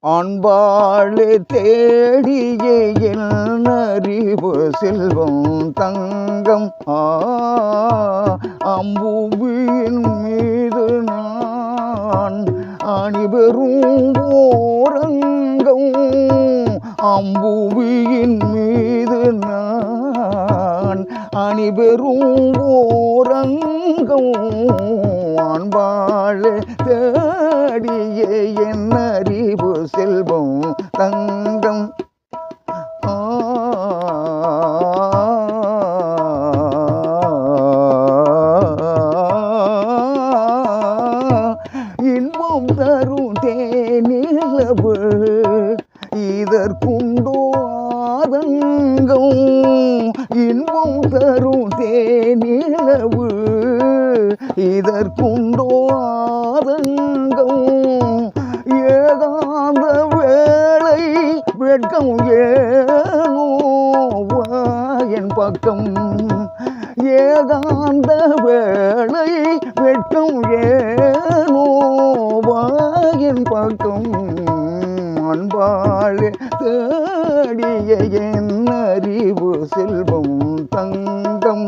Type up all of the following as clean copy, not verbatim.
அன்பாலே தேடிய என் அறிவு செல்வம் தங்கம் அம்புவியின் மீது நான் அணிபெறும் ஓரங்கம் அம்புவியின் மீது நான் அணிபெறும் ஓரங்கம் அன்பாலே தேடிய என் அறிவு செல்வம் தங்கம் இன்பம் தரும் தேனிலவு இதற்குண்டோ ஆதங்கம் இன்பம் தரும் தேனிலவு இதற்குண்டோ ஆதங்கம் ஏகாந்த வேளை வெட்கம் ஏனோ என் பக்கம் ஏகாந்த வேளை வெட்கம் ஏனோ என் பக்கம் அன்பாலே தேடிய என் அறிவு செல்வம் தங்கம்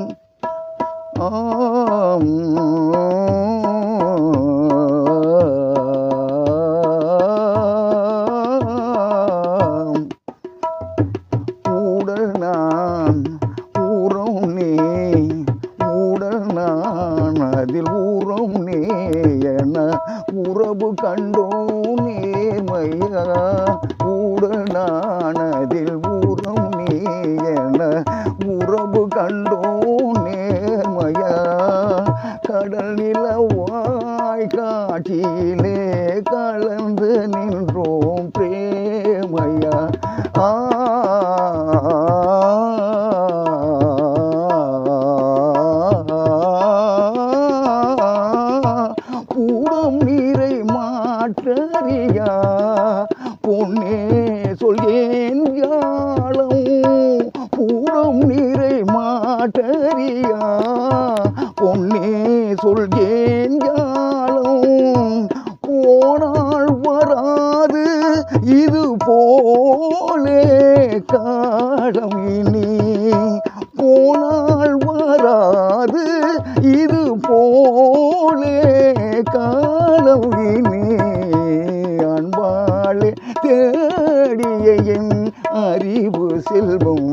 ஊடல் நான் ஊரம் நீ ஊடல் நான் அதில் ஊரம் நீ என உறவு கண்டோ நேர்மையா ஊடல் நான் அதில் ஊரம் நீ என உறவு கண்டோ நேர்மையா கடல் நிலவாய் காட்டிலே கலந்து நின்றோம் பிரேமையா பூடம் நீரை மாற்றறியா பொன்னே சொல்கேன் யாழம் பூடம் நீரை மாற்றறியா பொன்னே சொல்கேன் யாழம் போனால் வராது இது போலே காலம் இனி போனால் வராது இது போலே காலம் இனி அன்பாலே தேடிய என் அறிவு செல்வம்